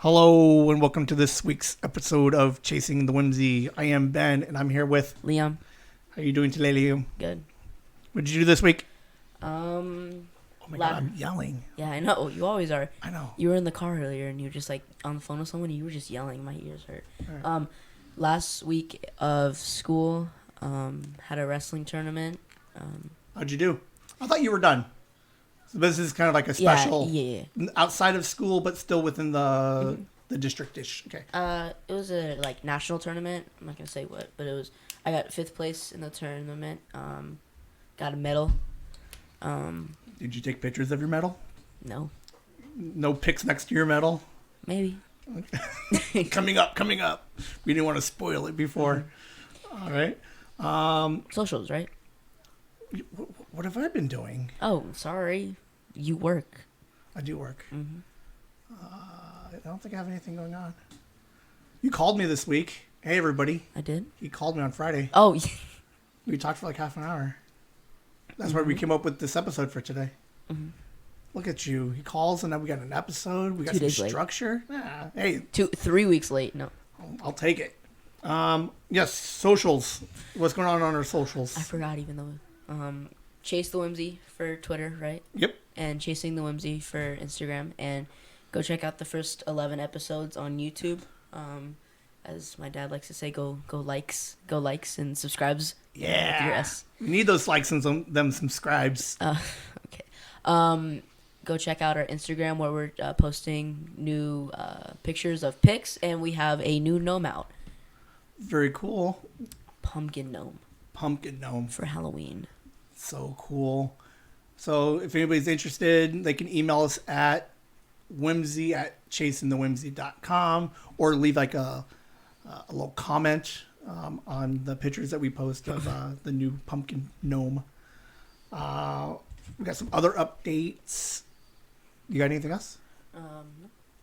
Hello and welcome to this week's episode of Chasing the Whimsy. I am Ben and I'm here with Liam. How are you doing today, Liam? Good. What did you do this week? Oh my God, I'm yelling. Yeah, I know. You always are. I know. You were in the car earlier and you were just like on the phone with someone and you were just yelling. My ears hurt. Right. Last week of school, had a wrestling tournament. How'd you do? I thought you were done. So this is kind of like a special Yeah. outside of school, but still within the district dish. Okay. It was a national tournament. I'm not gonna say what, but it was. I got 5th place in the tournament. Got a medal. Did you take pictures of your medal? No. No pics next to your medal? Maybe. Coming up. We didn't want to spoil it before. All right. Socials, right? What have I been doing? Oh, sorry. You work. I do work. Mm-hmm. I don't think I have anything going on. You called me this week. Hey, everybody. I did? He called me on Friday. Oh, We talked for like half an hour. That's why we came up with this episode for today. Mm-hmm. Look at you. He calls and then we got an episode. We got 2 some days late. structure. Yeah. Hey, 3 weeks late. No. I'll take it. Yes, socials. What's going on our socials? I forgot even though. Chase the Whimsy for Twitter, right? Yep. And Chasing the Whimsy for Instagram. And go check out the first 11 episodes on YouTube. As my dad likes to say, go likes and subscribes. Yeah. With your S. We need those likes and them subscribes. Okay. Go check out our Instagram where we're posting new pictures of pics, and we have a new gnome out. Very cool. Pumpkin gnome Pumpkin gnome. for Halloween. So cool. So if anybody's interested, they can email us at whimsy@chasingthewhimsy.com or leave like a little comment on the pictures that we post of the new pumpkin gnome. We got some other updates. You got anything else?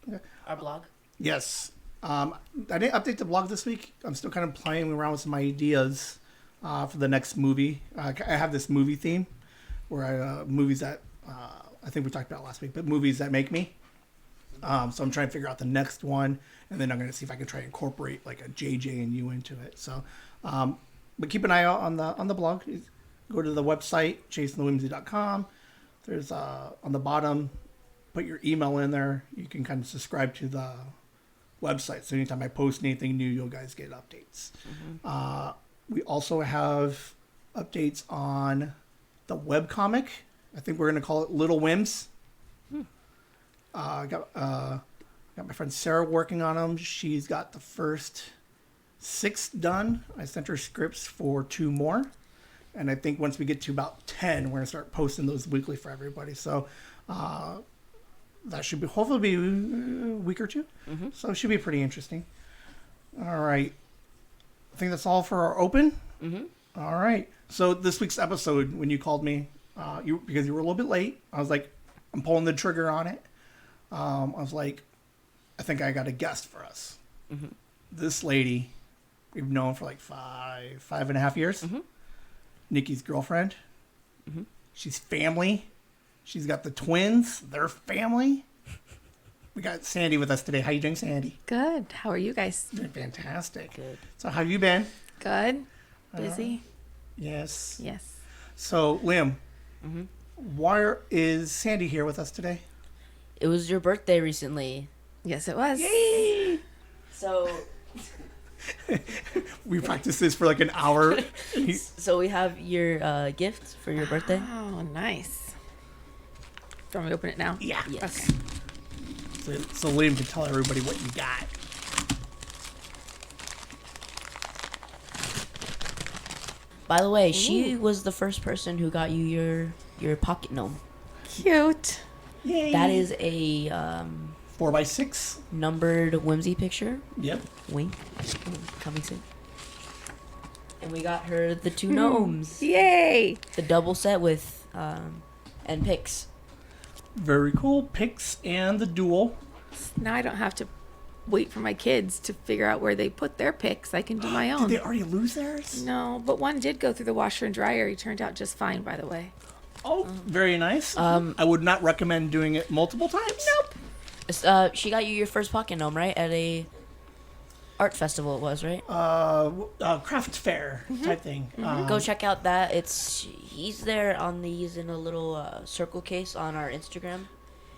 Okay. Our blog. Yes. I didn't update the blog this week. I'm still kind of playing around with some ideas for the next movie. I have this movie theme where movies that I think we talked about last week, but movies that make me. So I'm trying to figure out the next one, and then I'm going to see if I can try to incorporate like a JJ and you into it. So, but keep an eye out on the blog. Go to the website chasingthewhimsy.com. There's on the bottom, put your email in there. You can kind of subscribe to the website. So anytime I post anything new, you guys get updates. Mm-hmm. We also have updates on the webcomic. I think we're going to call it Little Whims. Got my friend Sarah working on them. She's got the first 6 done. I sent her scripts for 2 more. And I think once we get to about 10, we're going to start posting those weekly for everybody. So that should be hopefully be a week or 2. Mm-hmm. So it should be pretty interesting. All right. I think that's all for our open. Mm-hmm. All right. So this week's episode, when you called me, because you were a little bit late, I was like, I'm pulling the trigger on it. I was like, I think I got a guest for us. Mm-hmm. This lady, we've known for like 5.5 years. Mm-hmm. Nikki's girlfriend. Mm-hmm. She's family. She's got the twins. They're family. We got Sandi with us today. How you doing, Sandi? Good. How are you guys? Doing fantastic. Good. So how have you been? Good. Busy? Yes. Yes. So, Liam, why is Sandi here with us today? It was your birthday recently. Yes, it was. Yay! So... We practiced this for like an hour. So we have your gift for your birthday. Oh, nice. Do you want me to open it now? Yeah. Yes. Okay. So Liam can tell everybody what you got. By the way, she was the first person who got you your pocket gnome. Cute. Yay! That is a 4x6. numbered Whimsy picture. Yep. Wink. Coming soon. And we got her the 2 gnomes. Yay. The double set with and pics. Very cool. Picks and the duel. Now I don't have to wait for my kids to figure out where they put their picks. I can do my own. Did they already lose theirs? No, but one did go through the washer and dryer. He turned out just fine, by the way. Oh, very nice. I would not recommend doing it multiple times. Nope. She got you your first pocket gnome, right? At a art festival, it was, right? Craft fair type thing. Go check out that. He's there on these in a little circle case on our Instagram.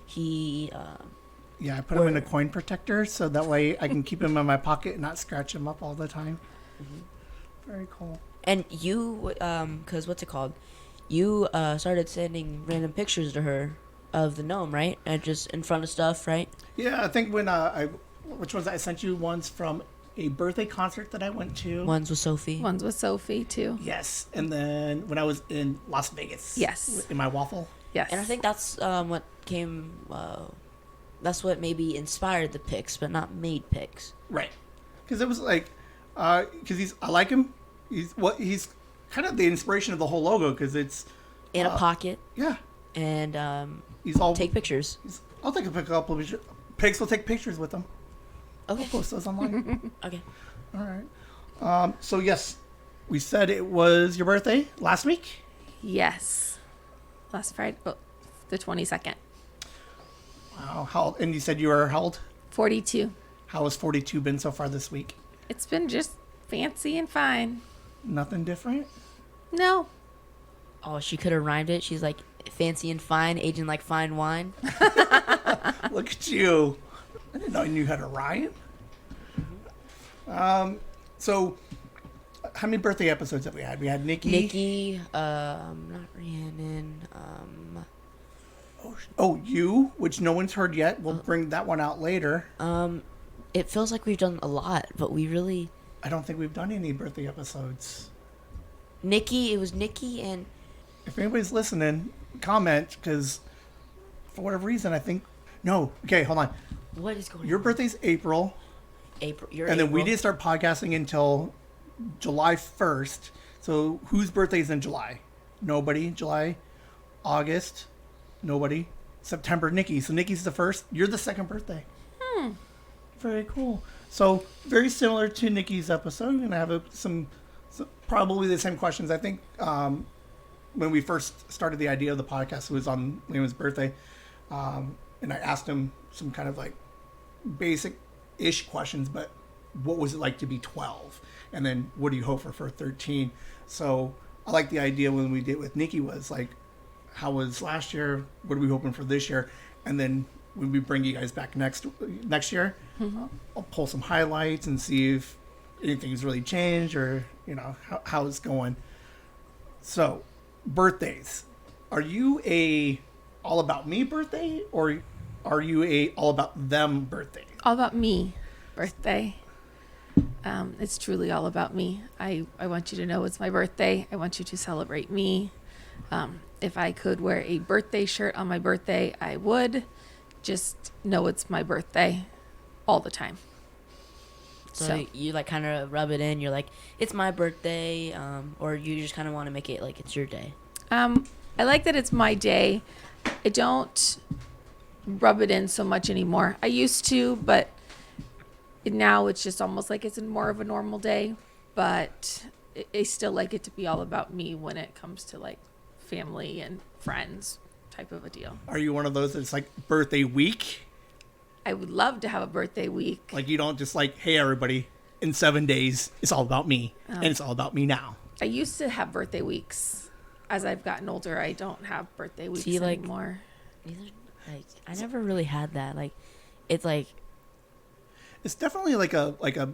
He Yeah, I put him in a coin protector so that way I can keep him in my pocket and not scratch him up all the time. Very cool. and you cause what's it called? You started sending random pictures to her of the gnome, right? And just in front of stuff, right? Yeah, I think when which ones I sent you ones from a birthday concert that I went to. One's with Sophie. One's with Sophie too. Yes, and then when I was in Las Vegas. Yes. In my waffle. Yes. And I think that's what came. That's what maybe inspired the pics, but not made pics. Right. Because it was like, because I like him. He's kind of the inspiration of the whole logo because it's In a pocket, yeah. and He's all take pictures. I'll take a couple of pictures. Pigs will take pictures with them. Okay. I'll post those online. Okay. All right. So yes, we said it was your birthday last week. Yes. Last Friday, the 22nd. Wow. How old? And you said you were how old? 42. How has 42 been so far this week? It's been just fancy and fine. Nothing different. No. Oh, she could have rhymed it. She's like fancy and fine, aging like fine wine. Look at you. I didn't know you knew how to rhyme. So, how many birthday episodes have we had? We had Nikki, not Rhiannon. You, which no one's heard yet. We'll bring that one out later. It feels like we've done a lot, but we really. I don't think we've done any birthday episodes. Nikki, it was Nikki and. If anybody's listening, comment, because for whatever reason, I think. No. Okay, hold on. What is going Your on? birthday's April. April. And then we didn't start podcasting until July 1st. So whose birthday's in July? Nobody. July, August, nobody. September, Nikki. So Nikki's the first. You're the second birthday. Very cool. So very similar to Nikki's episode. We're gonna have some probably the same questions. I think when we first started the idea of the podcast, it was on Liam's birthday, and I asked him some kind of like basic-ish questions, but what was it like to be 12? And then what do you hope for 13? So I like the idea when we did with Nikki was like, how was last year? What are we hoping for this year? And then when we bring you guys back next year, I'll pull some highlights and see if anything's really changed or, how it's going. So, birthdays. Are you a all about me birthday or are you a all about them birthday? All about me birthday. It's truly all about me. I want you to know it's my birthday. I want you to celebrate me. If I could wear a birthday shirt on my birthday, I would. Just know it's my birthday all the time. So you like kind of rub it in. You're like, it's my birthday, or you just kind of want to make it like it's your day. I like that it's my day. I don't rub it in so much anymore. I used to, but now it's just almost like it's more of a normal day. But I still like it to be all about me when it comes to like family and friends type of a deal. Are you one of those that's like birthday week? I would love to have a birthday week. Like you don't just like, hey everybody, in 7 days it's all about me, and it's all about me now. I used to have birthday weeks. As I've gotten older, I don't have birthday weeks anymore. I never really had that. Like, it's like it's definitely like a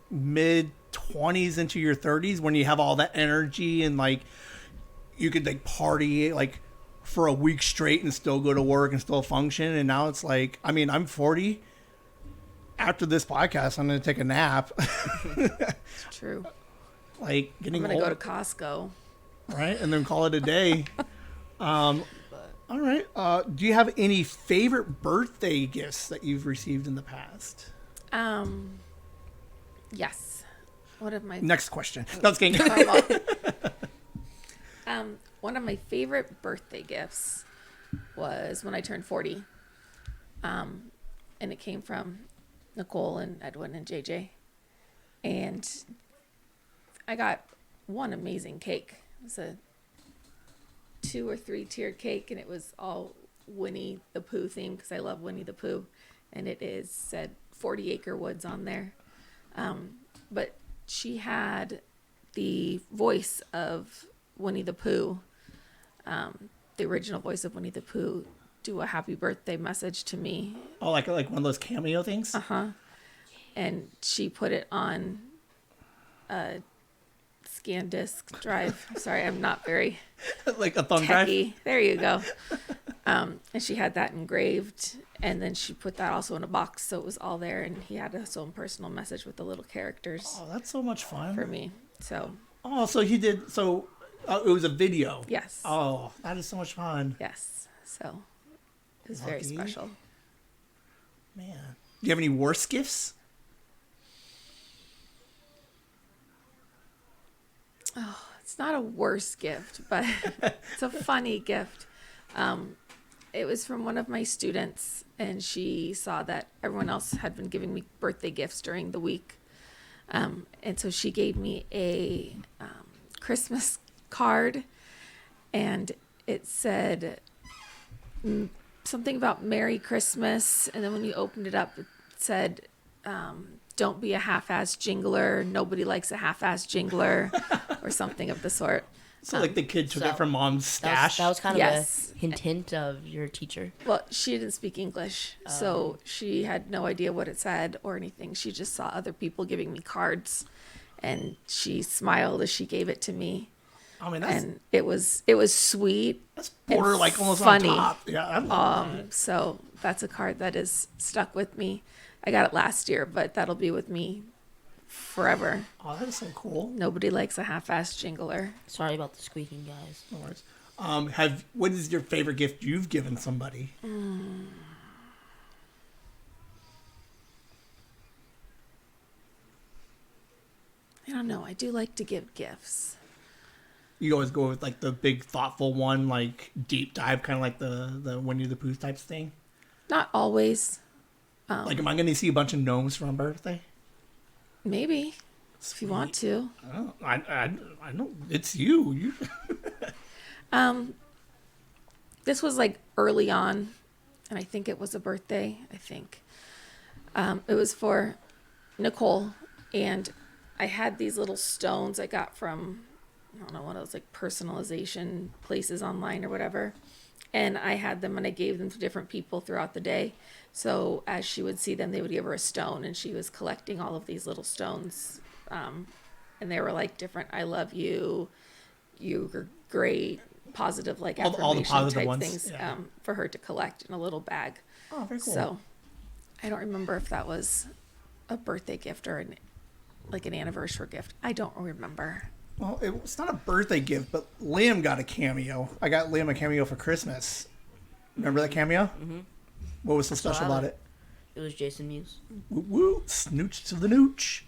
mid 20s into your 30s when you have all that energy and like you could like party like for a week straight and still go to work and still function. And now it's like, I mean, I'm 40. After this podcast, I'm going to take a nap. It's true. Like getting I'm going old, to go to Costco. right? And then call it a day. All right. Do you have any favorite birthday gifts that you've received in the past? Yes. What of my Next question. No, it's kidding. one of my favorite birthday gifts was when I turned 40. And it came from Nicole and Edwin and JJ. And I got one amazing cake. It was a 2 or 3 tiered cake, and it was all Winnie the Pooh themed because I love Winnie the Pooh. and it is said 40 Acre Woods on there. But she had the voice of Winnie the Pooh, the original voice of Winnie the Pooh, do a happy birthday message to me. Oh, like one of those cameo things? And she put it on a scan disk drive. Sorry, I'm not very Like a thumb techie. drive? There you go. And she had that engraved, and then she put that also in a box, so it was all there, and he had his own personal message with the little characters Oh, that's so much fun. for me. So, Oh, so he did. So it was a video. yes. Oh, that is so much fun. Yes. So, it was very Lucky. special. Man. Do you have any worse gifts? It's not a worse gift, but it's a funny gift. It was from one of my students, and she saw that everyone else had been giving me birthday gifts during the week. And so she gave me a Christmas card, and it said something about Merry Christmas. And then when you opened it up, it said, don't be a half-ass jingler. Nobody likes a half-ass jingler, or something of the sort. So like the kid took so it from mom's stash? That was kind of Yes. a hint of your teacher. Well, she didn't speak English, so she had no idea what it said or anything. She just saw other people giving me cards, and she smiled as she gave it to me. I mean, that's And it was sweet. That's border and like almost funny. on top. Yeah, I love that. So that's a card that is stuck with me. I got it last year, but that'll be with me forever. Oh, that is so cool. Nobody likes a half-ass jingler. Sorry about the squeaking, guys. No worries. What is your favorite gift you've given somebody? I don't know. I do like to give gifts. You always go with like the big thoughtful one, like deep dive, kind of like the Winnie the Pooh types thing. Not always. Like, am I going to see a bunch of gnomes for my birthday? Maybe. If you want to. Oh, I know it's you. This was like early on, and I think it was a birthday. I think it was for Nicole, and I had these little stones I got from, I don't know, one of those like personalization places online or whatever, and I had them and I gave them to different people throughout the day. So as she would see them, they would give her a stone, and she was collecting all of these little stones, and they were like different. I love you. You're great. Positive, like affirmation all the positive type ones, things, yeah. for her to collect in a little bag. Oh, very cool. So I don't remember if that was a birthday gift or like an anniversary gift. I don't remember. Well, it's not a birthday gift, but Liam got a cameo. I got Liam a cameo for Christmas. Remember that cameo? Mm-hmm. What was so special about it? It was Jason Mewes. Woo woo, snooch to the nooch.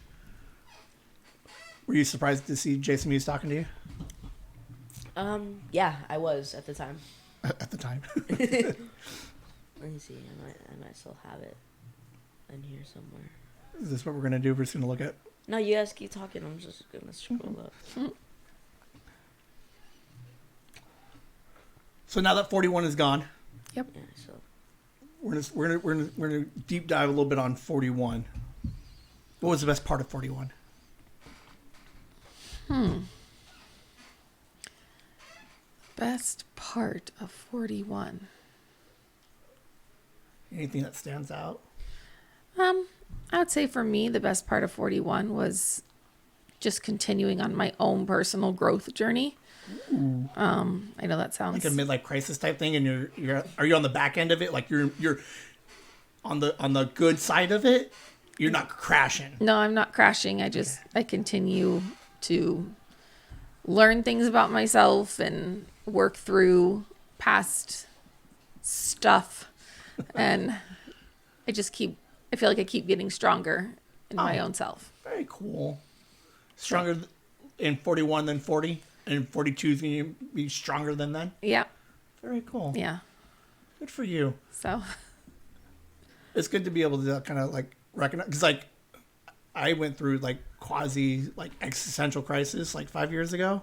Were you surprised to see Jason Mewes talking to you? Yeah, I was at the time. At the time. Let me see. I might still have it in here somewhere. Is this what we're going to do? We're just going to look at... No, you guys keep talking. I'm just gonna scroll up. So now that 41 is gone, Yep. Yeah, so we're gonna deep dive a little bit on 41. What was the best part of 41? Best part of 41. Anything that stands out? I would say for me, the best part of 41 was just continuing on my own personal growth journey. I know that sounds Like a midlife crisis type thing, and are you on the back end of it? Like you're on the good side of it. You're not crashing. No, I'm not crashing. I continue to learn things about myself and work through past stuff. And I feel like I keep getting stronger in my own self. Very cool. Stronger in 41 than 40, and 42 is going to be stronger than then. Yeah. Very cool. Yeah. Good for you. So, It's good to be able to kind of like recognize, because like I went through like quasi like existential crisis like 5 years ago,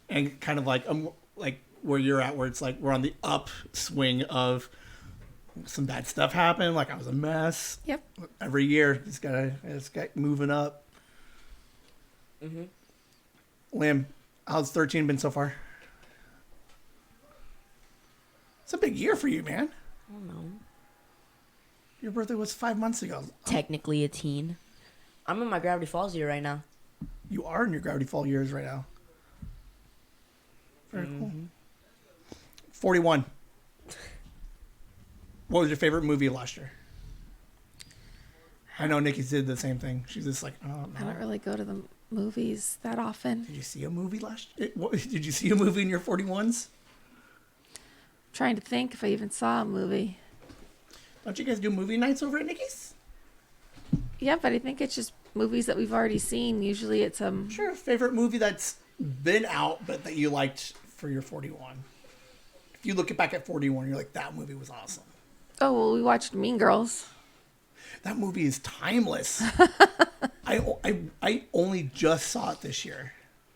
and kind of like like where you're at, where it's like we're on the upswing of some bad stuff happened. Like I was a mess. Yep. Every year, just got moving up. Mm-hmm. Liam, how's 13 been so far? It's a big year for you, man. I don't know. Your birthday was 5 months ago. Technically a teen. I'm in my Gravity Falls year right now. You are in your Gravity Fall years right now. Very cool. 41. What was your favorite movie last year? I know Nikki did the same thing. She's just like, oh, I no. don't really go to the movies that often. Did you see a movie did you see a movie in your 41s? I'm trying to think if I even saw a movie. Don't you guys do movie nights over at Nikki's? Yeah, but I think it's just movies that we've already seen. Usually it's Sure, favorite movie that's been out but that you liked for your 41. If you look back at 41, you're like, that movie was awesome. Oh, well, we watched Mean Girls. That movie is timeless. I only just saw it this year.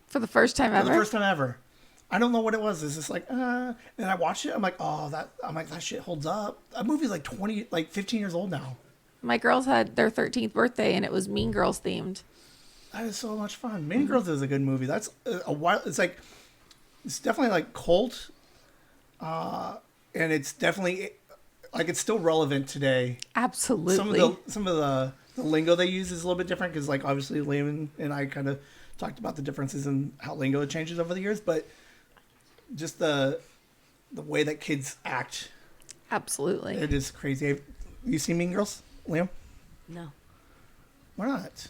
For the first time For ever? the first time ever. I don't know what it was. It's just like, and I watched it. I'm like, that shit holds up. That movie's like 15 years old now. My girls had their 13th birthday, and it was Mean Girls themed. That is so much fun. Mean Girls is a good movie. That's a while. It's definitely like cult, and it's definitely like it's still relevant today. Absolutely. Some of the lingo they use is a little bit different because like obviously Liam and I kind of talked about the differences in how lingo changes over the years, but just the way that kids act, Absolutely. it is crazy. You seen Mean Girls, Liam? No. Why not?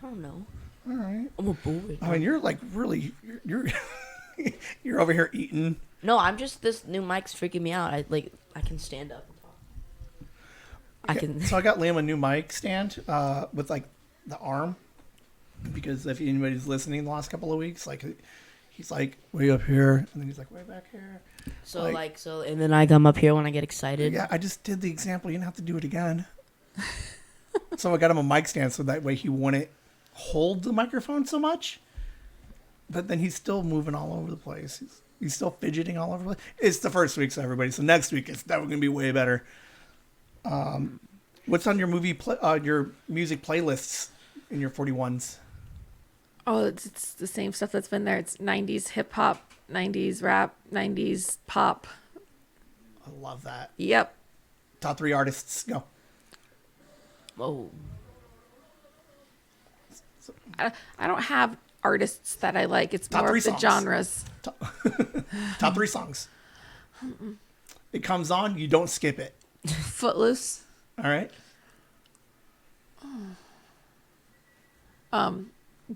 I don't know. All right. I'm a boy. I mean, you're like really you're you're over here eating. No, I'm just, this new mic's freaking me out. I can stand up and talk. I can. So I got Liam a new mic stand with like the arm, because if anybody's listening the last couple of weeks, like he's like way up here and then he's like way back here. So and then I come up here when I get excited. Yeah, I just did the example. You didn't have to do it again. So I got him a mic stand so that way he wouldn't hold the microphone so much. But then he's still moving all over the place. He's still fidgeting all over the place. It's the first week, so everybody. So next week it's definitely gonna be way better. What's on your your music playlists in your 41s? Oh, it's the same stuff that's been there. It's 90s hip hop, 90s rap, 90s pop. I love that. Yep. Top 3 artists, go. Whoa. I don't have artists that I like. It's Top more 3 of the songs. genres. Top 3 songs. It comes on, you don't skip it. Footloose. All right.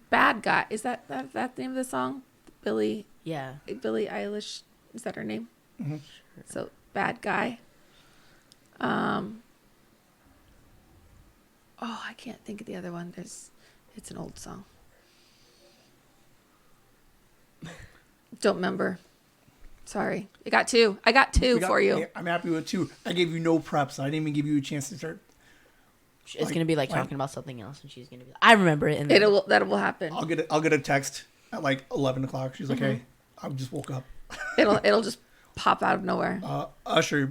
Bad Guy. Is that the name of the song? Billie Yeah. Eilish. Is that her name? Mm-hmm. So Bad Guy. Oh, I can't think of the other one. It's an old song. Don't remember. Sorry. I got two for you. Yeah, I'm happy with 2. I gave you no prep, so I didn't even give you a chance to start. It's gonna be like talking about something else, and she's gonna be like, I remember it. And then, That will happen. I'll get a text at like 11 o'clock. She's like, hey, I just woke up. It'll just pop out of nowhere. Usher,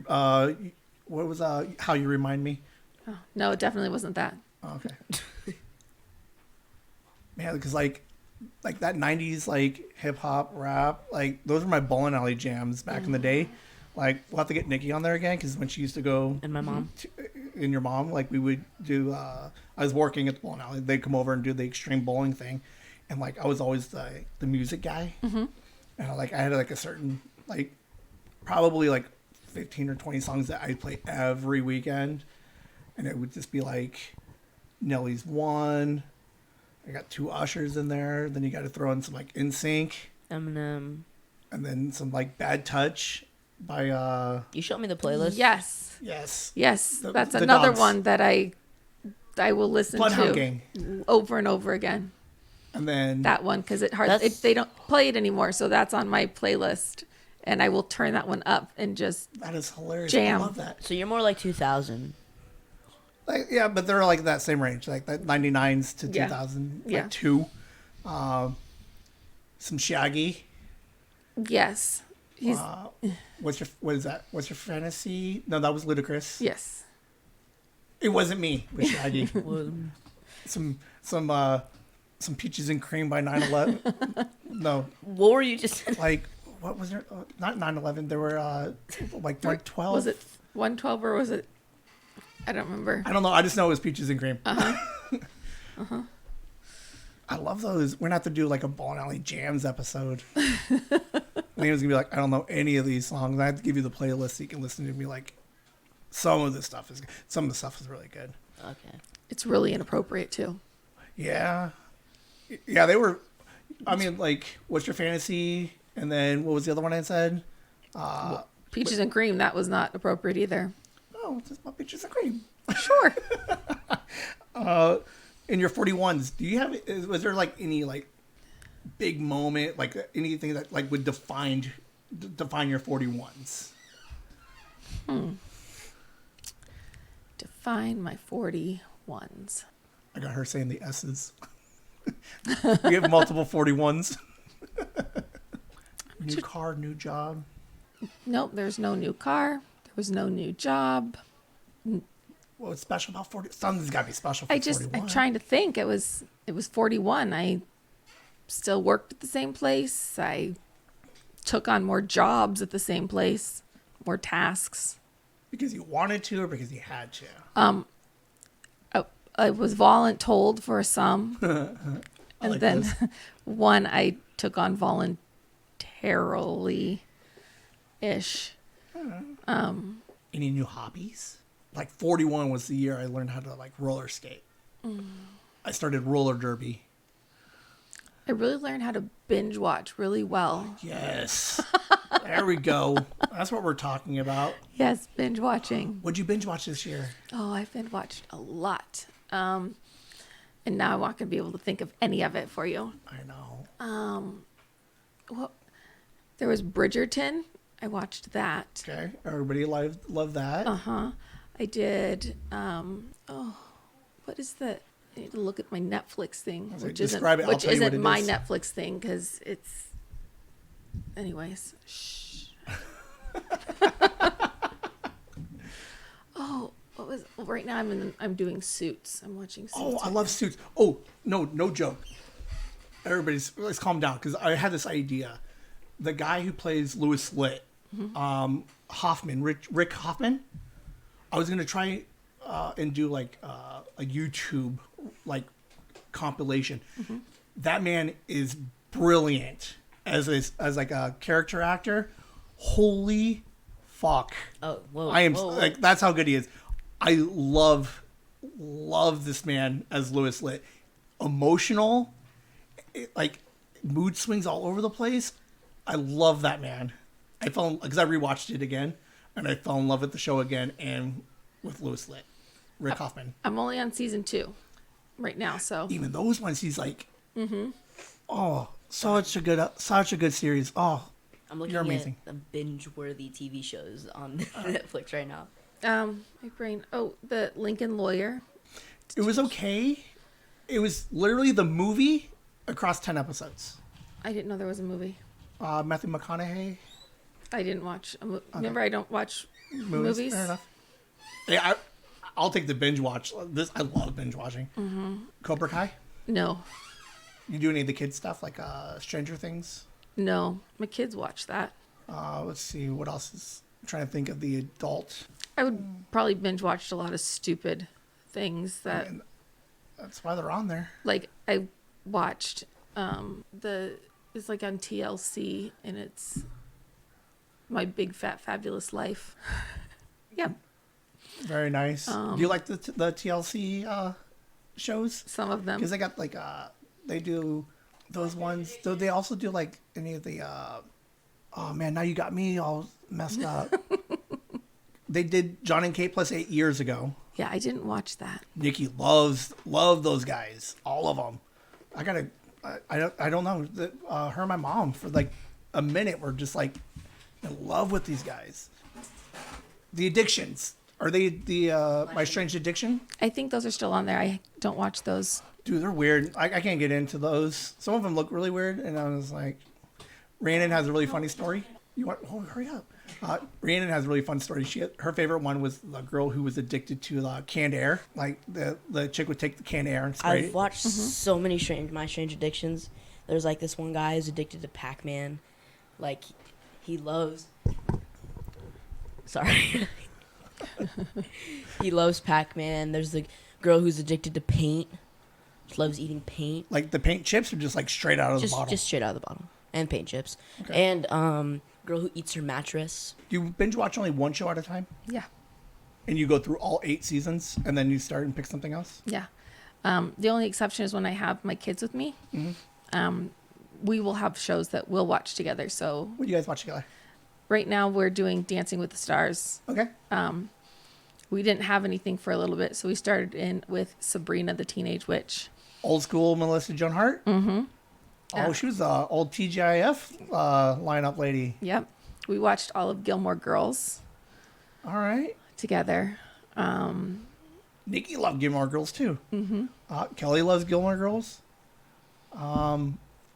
what was How You Remind Me? Oh, no, it definitely wasn't that. Oh, okay. Man, because like that 90s like hip hop rap, like those were my bowling alley jams back in the day. Like we'll have to get Nikki on there again because when she used to go and my mom. and your mom, like we would do. I was working at the bowling alley. They'd come over and do the extreme bowling thing, and like I was always the music guy. And I had like a certain like probably like 15 or 20 songs that I'd play every weekend, and it would just be like Nelly's One. I got 2 Ushers in there. Then you got to throw in some like NSYNC, Eminem. and then some like Bad Touch by You showed me the playlist. Yes. yes. That's the another Dogs. one that I will listen Bloodhound to Gang. over and over again. And then That one because That's- they don't play it anymore, so that's on my playlist, and I will turn that one up and just that is hilarious. Jam. I love that. So you're more like 2000. Like, yeah, but they're like that same range, like that 99s to Yeah. 2000, Yeah. like 2. Some Shaggy. yes. He's What is that? What's your fantasy? No, that was ludicrous. yes. It wasn't me with Shaggy. Well, Some peaches and cream by 9/11. No, what were you just? like what was there? Not 9/11. There were like 112. Was it 112 or was it? I don't remember. I don't know. I just know it was peaches and cream. I love those. We're gonna have to do like a Ball and Alley Jams episode. I think it's gonna be like, I don't know any of these songs. I have to give you the playlist so you can listen to me. Like some of the stuff is really good. Okay. It's really inappropriate too. Yeah, yeah. They were. I mean, like, what's your fantasy? And then what was the other one I said? Peaches and cream. That was not appropriate either. Oh, it's just about peaches and cream. Sure. In your 41s, was there like any like big moment, like anything that like would define your 41s? Define my 41s. I got her saying the S's. We have multiple 41s. New car, new job. Nope, there's no new car. There was no new job. What's special about 40? Something's got to be special for 41. I'm trying to think. It was 41. I still worked at the same place. I took on more jobs at the same place, more tasks. Because you wanted to or because you had to? I was voluntold for some. And like then this. one I took on voluntarily-ish. Any new hobbies? Like 41 was the year I learned how to like roller skate. I started roller derby. I really learned how to binge watch really well. Yes. There we go. That's what we're talking about. Yes, binge watching. What'd you binge watch this year? Oh, I've binge watched a lot. And now I'm not going to be able to think of any of it for you. I know. Well, there was Bridgerton. I watched that. Okay. Everybody love that. I did. What is the? I need to look at my Netflix thing, was like, which isn't describe it, I'll which tell you what isn't it my is. Netflix thing because it's. Anyways, shh. Oh, what was? Well, right now I'm doing Suits. I'm watching Suits. Oh, I right love now. Suits. Oh, no joke. Let's calm down because I had this idea. The guy who plays Louis Litt, Hoffman, Rick Hoffman. I was gonna try and do like a YouTube like compilation. That man is brilliant as like a character actor. Holy fuck! Oh, whoa. I am whoa. like that's how good he is. I love this man as Louis Litt. Emotional, like mood swings all over the place. I love that man. I fell because I rewatched it again, and I fell in love with the show again and with Louis Litt, Rick Hoffman. I'm only on season 2 right now, so Even those ones, he's like, oh, such a good series. Oh, I'm looking you're amazing. at the binge-worthy TV shows on Netflix right now. my brain. Oh, the Lincoln Lawyer. It was okay. It was literally the movie across 10 episodes. I didn't know there was a movie. Matthew McConaughey. I didn't watch. Remember, I don't watch movies. Fair enough. Yeah, I'll take the binge watch. I love binge watching. Cobra Kai. No, You do any of the kids stuff like Stranger Things? no, my kids watch that. Let's see what else is. I'm trying to think of the adult. I would probably binge watched a lot of stupid things that, And that's why they're on there. like, I watched it's like on TLC and it's My Big Fat Fabulous Life. Yeah, Very nice. Do you like the TLC shows? some of them. Because they got like they do those ones. Do they also do like any of the? Oh man, now you got me all messed up. They did John and Kate plus 8 years ago. Yeah, I didn't watch that. Nikki loved those guys, all of them. I don't know. Her and my mom for like a minute were just like in love with these guys. The Addictions. Are they the My Strange Addiction? I think those are still on there. I don't watch those. Dude, they're weird. I can't get into those. Some of them look really weird, and I was like, Rhiannon has a really funny story. You want? Oh, hurry up. Rhiannon has a really fun story. Her favorite one was the girl who was addicted to canned air. Like the chick would take the canned air and spray. I've watched so many strange addictions. There's like this one guy who's addicted to Pac-Man. Like he loves. Sorry. He loves Pac-Man. There's the girl who's addicted to paint. She loves eating paint. Like the paint chips or just like straight out of the bottle? Just straight out of the bottle. And paint chips. Okay. And girl who eats her mattress. Do you binge watch only one show at a time? Yeah. And you go through all 8 seasons and then you start and pick something else? Yeah. The only exception is when I have my kids with me. Mm-hmm. We will have shows that we'll watch together. So what do you guys watch together? Right now we're doing Dancing with the Stars. Okay. We didn't have anything for a little bit, so we started in with Sabrina the Teenage Witch. Old school Melissa Joan Hart? Mm-hmm. Oh, she was an old TGIF lineup lady. Yep. We watched all of Gilmore Girls. All right. Together. Nikki loved Gilmore Girls too. Mm-hmm. Kelly loves Gilmore Girls.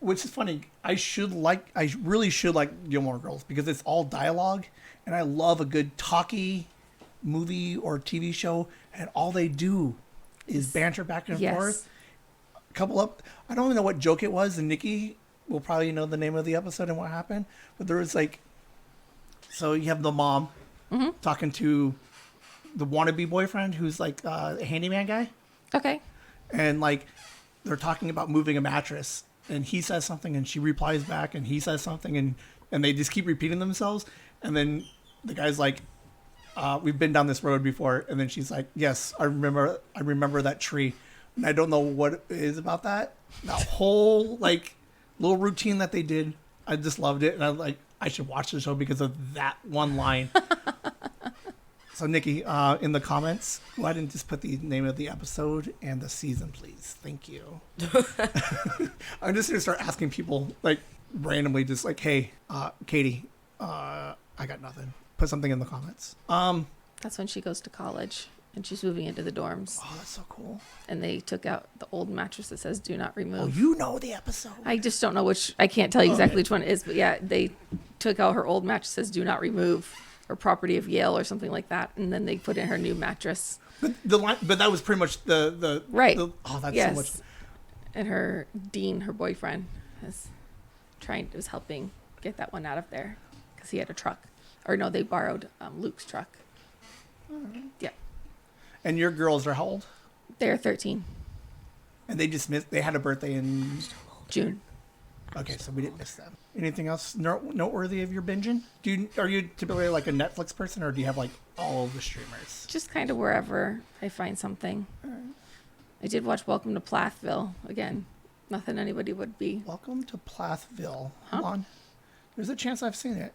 Which is funny. I really should like Gilmore Girls because it's all dialogue, and I love a good talky movie or TV show, and all they do is banter back and forth. I don't even know what joke it was, and Nikki will probably know the name of the episode and what happened, but there was so you have the mom talking to the wannabe boyfriend who's like a handyman guy. Okay. And they're talking about moving a mattress, and he says something and she replies back and he says something, and they just keep repeating themselves. And then the guy's like, we've been down this road before. And then she's like, yes, I remember that tree. And I don't know what it is about that whole little routine that they did. I just loved it. And I should watch the show because of that one line. So Nikki, in the comments, go ahead and just put the name of the episode and the season, please. Thank you. I'm just going to start asking people randomly, just hey, Katie, I got nothing. Put something in the comments. That's when she goes to college and she's moving into the dorms. Oh, that's so cool. And they took out the old mattress that says "Do not remove." Oh, you know the episode. I just don't know which. I can't tell you exactly which one it is, but yeah, they took out her old mattress that says "Do not remove," or "Property of Yale" or something like that, and then they put in her new mattress. But that was pretty much the right. Oh, that's yes. so much. And her dean, her boyfriend, was helping get that one out of there because he had a truck, or no, they borrowed Luke's truck. Yeah. And your girls are how old? They're 13. And they had a birthday in June. Okay, so we didn't miss them. Anything else noteworthy of your binging? Are you typically a Netflix person, or do you have all of the streamers? Just kind of wherever I find something. I did watch Welcome to Plathville again. Nothing anybody would be. Welcome to Plathville. Huh? Hold on. There's a chance I've seen it.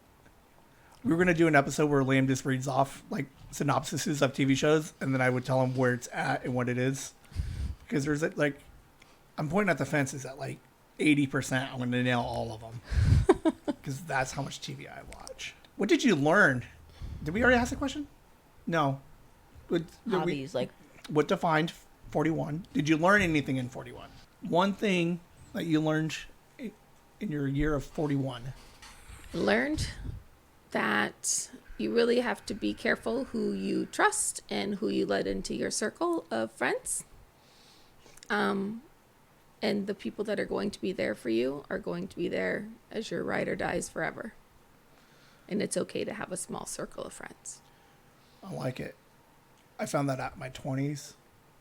We were going to do an episode where Liam just reads off synopsises of TV shows, and then I would tell him where it's at and what it is. Because there's I'm pointing at the fences at 80%. I'm going to nail all of them. Because that's how much TV I watch. What did you learn? Did we already ask the question? No. Hobbies, what defined 41? Did you learn anything in 41? One thing that you learned in your year of 41. Learned that you really have to be careful who you trust and who you let into your circle of friends. And the people that are going to be there for you are going to be there as your ride or dies forever. And it's okay to have a small circle of friends. I like it. I found that out in my 20s.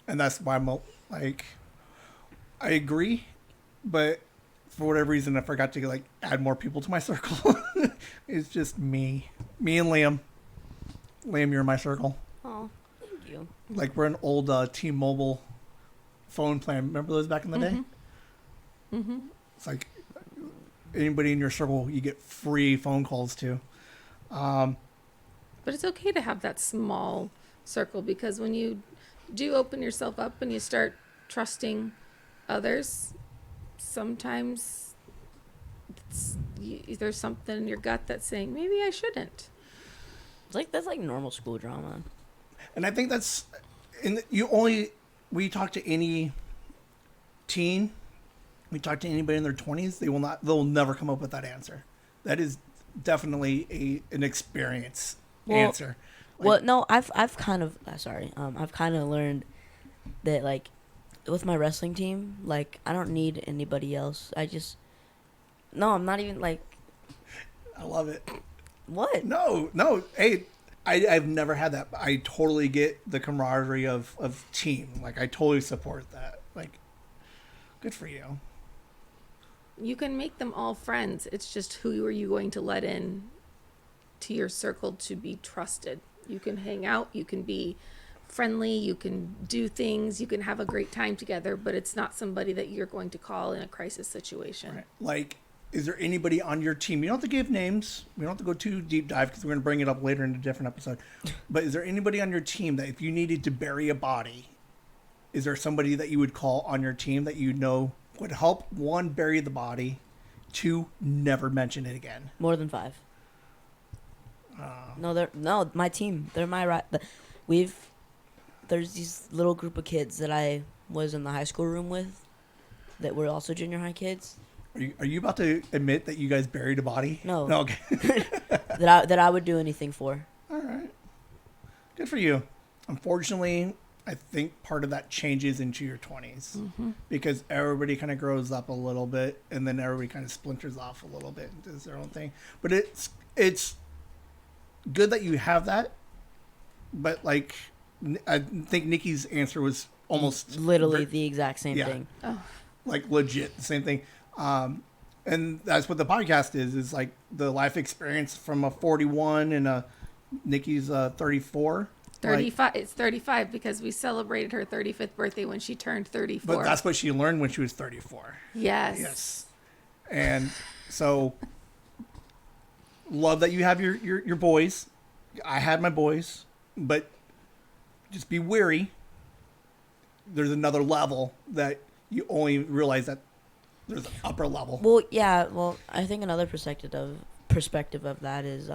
And that's why I'm I agree, but for whatever reason, I forgot to add more people to my circle. It's just me and Liam. Liam, you're in my circle. Oh, thank you. We're an old T-Mobile phone plan. Remember those back in the day? Mm-hmm. It's anybody in your circle you get free phone calls to. But it's okay to have that small circle, because when you do open yourself up and you start trusting others, sometimes there's something in your gut that's saying, maybe I shouldn't. It's that's normal school drama. And I think that's, we talk to any teen, we talk to anybody in their 20s, they'll never come up with that answer. That is definitely an experience Well, answer. Well, no, I've kind of I've kind of learned that like with my wrestling team, like I don't need anybody else. No, I'm not even like I love it. what? No. Hey, I've never had that. I totally get the camaraderie of team. Like, I totally support that. Like, good for you. You can make them all friends. It's just who are you going to let in to your circle to be trusted. You can hang out, you can be friendly, you can do things, you can have a great time together, but it's not somebody that you're going to call in a crisis situation. Right. Like, is there anybody on your team? You don't have to give names. We don't have to go too deep dive because we're going to bring it up later in a different episode. But is there anybody on your team that if you needed to bury a body, is there somebody that you would call on your team that you know would help, one, bury the body, two, never mention it again? More than 5. No, my team. They're my right. There's these little group of kids that I was in the high school room with, that were also junior high kids. Are you about to admit that you guys buried a body? No. Okay. that I would do anything for. All right. Good for you. Unfortunately, I think part of that changes into your 20s because everybody kind of grows up a little bit and then everybody kind of splinters off a little bit and does their own thing. But it's good that you have that. But like, I think Nikki's answer was almost Literally the exact same Yeah. thing. Oh, like legit the same thing. And that's what the podcast is like the life experience from a 41 and a Nikki's 34. 35. It's 35 because we celebrated her 35th birthday when she turned 34. But that's what she learned when she was 34. Yes. Yes. And so love that you have your boys. I had my boys, but just be wary. There's another level that you only realize that there's an upper level. Well, yeah. Well, I think another perspective of that is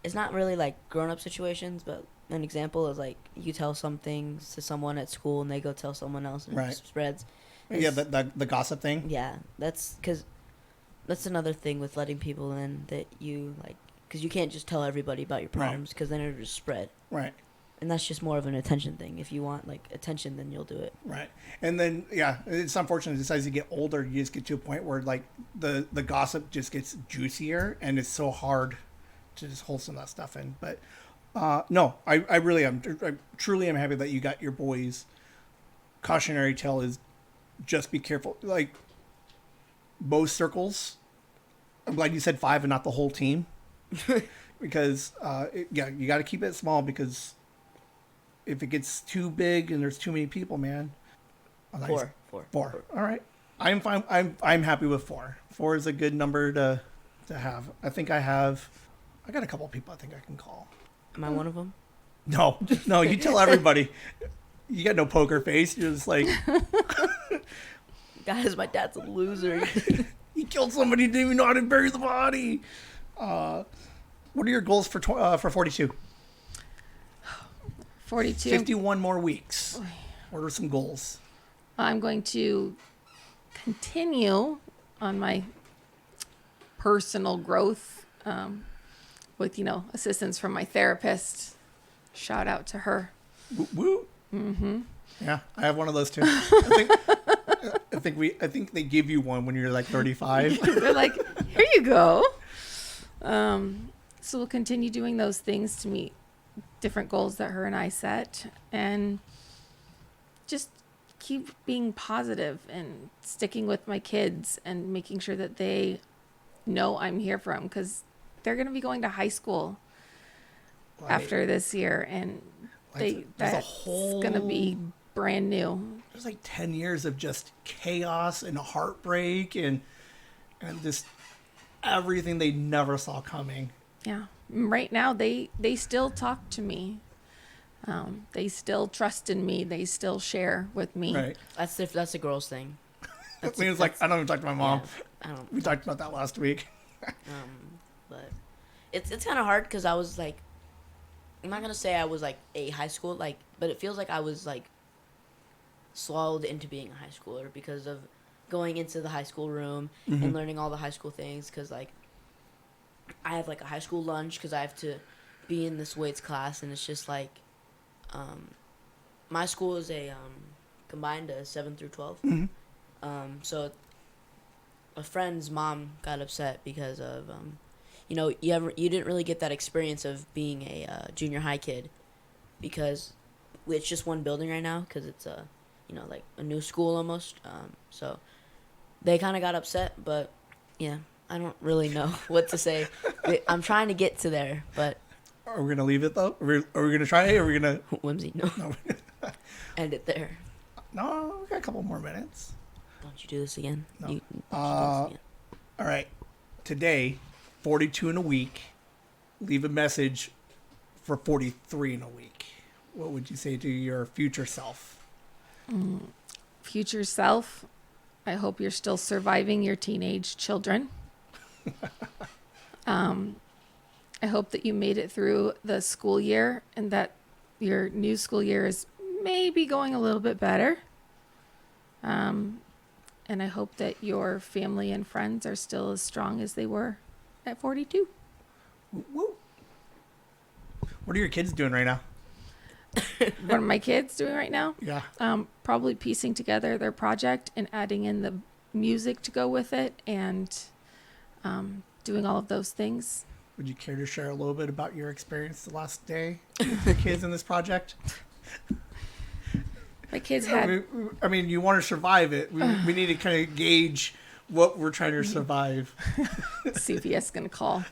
it's not really like grown up situations, but an example is like you tell something to someone at school and they go tell someone else and Right. it spreads. Yeah, the gossip thing. Yeah, that's another thing with letting people in that you like, because you can't just tell everybody about your Right. problems because then it'll just spread. Right. And that's just more of an attention thing. If you want like attention, then you'll do it. Right. And then, yeah, it's unfortunate just as you get older, you just get to a point where like the gossip just gets juicier and it's so hard to just hold some of that stuff in. But no, I really am. I truly am happy that you got your boys. Cautionary tale is just be careful. Like most circles, I'm glad you said 5 and not the whole team. Because, you got to keep it small because if it gets too big and there's too many people, man. Four. All right. I'm fine. I'm happy with 4. 4 is a good number to have. I got a couple of people I think I can call. Am I one of them? No, you tell everybody. You got no poker face. You're just like, Guys, my dad's a loser. he killed somebody, didn't even know how to bury the body. What are your goals for 42? 42. 51 more weeks. What are some goals? I'm going to continue on my personal growth with, assistance from my therapist. Shout out to her. Woo woo. Mm-hmm. Yeah, I have one of those too. I think they give you one when you're like 35. They're like, here you go. So we'll continue doing those things to meet different goals that her and I set, and just keep being positive and sticking with my kids and making sure that they know I'm here for them, because they're going to be going to high school after this year, and that's going to be brand new. There's like 10 years of just chaos and heartbreak and just everything they never saw coming. Yeah. Right now, they still talk to me. They still trust in me. They still share with me. Right. That's a girl's thing. I mean, it's like, I don't even talk to my mom. Yeah, I don't. We talked about that last week. But it's kind of hard because I was like, I'm not gonna say I was like a high school but it feels like I was like swallowed into being a high schooler because of going into the high school room and learning all the high school things. Because like I have like a high school lunch because I have to be in this weights class, and it's just like, my school is a combined 7 through 12. So a friend's mom got upset because of you didn't really get that experience of being a junior high kid because it's just one building right now because it's like a new school almost. So they kind of got upset, but yeah, I don't really know what to say. I'm trying to get to there, but Are we gonna leave it though? Are we gonna try it? Or are we gonna? Whimsy, no. End it there. No, we got a couple more minutes. Don't you do this again? No. You do this again. All right. Today, 42 in a week. Leave a message for 43 in a week. What would you say to your future self? Future self, I hope you're still surviving your teenage children. I hope that you made it through the school year and that your new school year is maybe going a little bit better. And I hope that your family and friends are still as strong as they were at 42. Woo. What are your kids doing right now? What are my kids doing right now? Yeah. Probably piecing together their project and adding in the music to go with it and doing all of those things. Would you care to share a little bit about your experience the last day with the kids in this project? My kids had... I mean, you want to survive it. We need to kind of gauge what we're trying to survive. CPS going to call.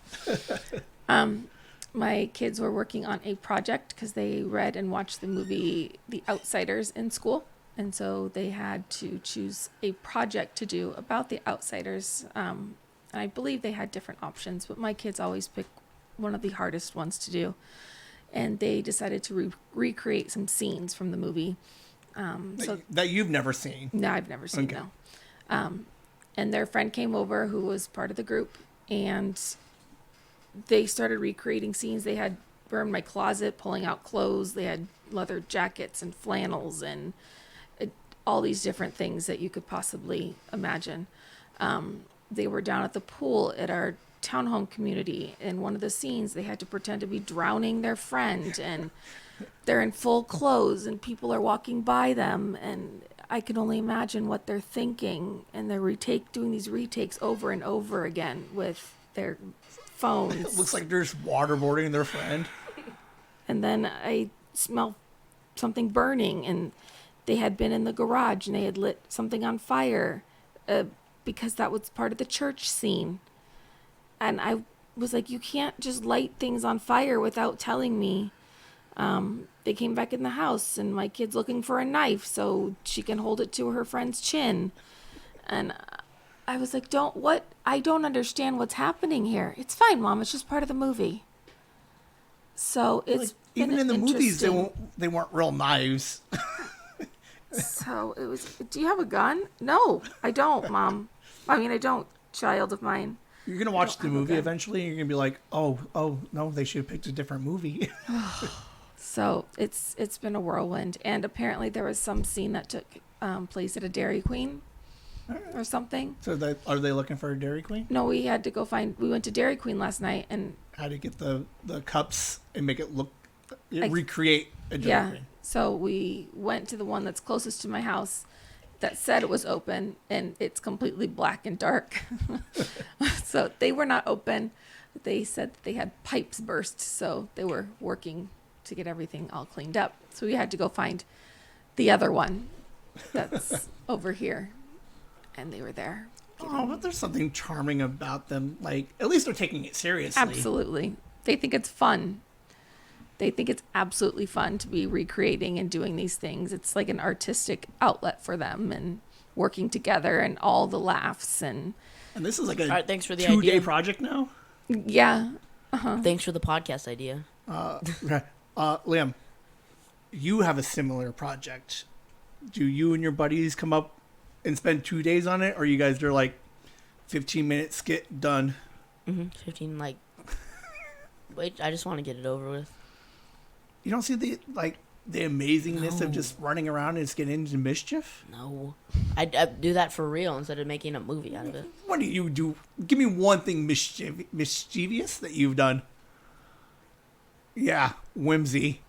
My kids were working on a project because they read and watched the movie The Outsiders in school. And so they had to choose a project to do about the Outsiders. And I believe they had different options, but my kids always pick one of the hardest ones to do. And they decided to recreate some scenes from the movie. That you've never seen. No, I've never seen, okay. no. And their friend came over who was part of the group, and they started recreating scenes. They had burned my closet, pulling out clothes. They had leather jackets and flannels and all these different things that you could possibly imagine. They were down at the pool at our townhome community. In one of the scenes, they had to pretend to be drowning their friend, and they're in full clothes and people are walking by them, and I can only imagine what they're thinking, and they're doing these retakes over and over again with their phones. It looks like they're just waterboarding their friend. And then I smell something burning, and they had been in the garage and they had lit something on fire because that was part of the church scene. And I was like, you can't just light things on fire without telling me. They came back in the house, and my kid's looking for a knife so she can hold it to her friend's chin. And I was like, I don't understand what's happening here. It's fine, Mom. It's just part of the movie. So it's like, even in the movies, they weren't real knives. So it was, do you have a gun? No, I don't, Mom. I mean, I don't, child of mine. You're going to watch the movie eventually, and you're going to be like, oh, no, they should have picked a different movie. So it's been a whirlwind. And apparently there was some scene that took place at a Dairy Queen or something. So are they looking for a Dairy Queen? No, we had to go we went to Dairy Queen last night, and how to get the cups and make it look, recreate a Dairy Queen. So we went to the one that's closest to my house that said it was open, and it's completely black and dark. So they were not open. They said that they had pipes burst, so they were working to get everything all cleaned up. So we had to go find the other one that's over here, and they were there. Oh, but there's something charming about them. Like, at least they're taking it seriously. Absolutely. They think it's fun. They think it's absolutely fun to be recreating and doing these things. It's like an artistic outlet for them, and working together, and all the laughs. And this is like a thanks for the 2-day idea. project now? Yeah. Thanks for the podcast idea. Liam, you have a similar project. Do you and your buddies come up and spend 2 days on it, or you guys are like 15-minute skit done? 15, wait, I just want to get it over with. You don't see the amazingness of just running around and just getting into mischief? No, I'd do that for real instead of making a movie out of it. What do you do? Give me one thing mischievous that you've done. Yeah, Whimsy.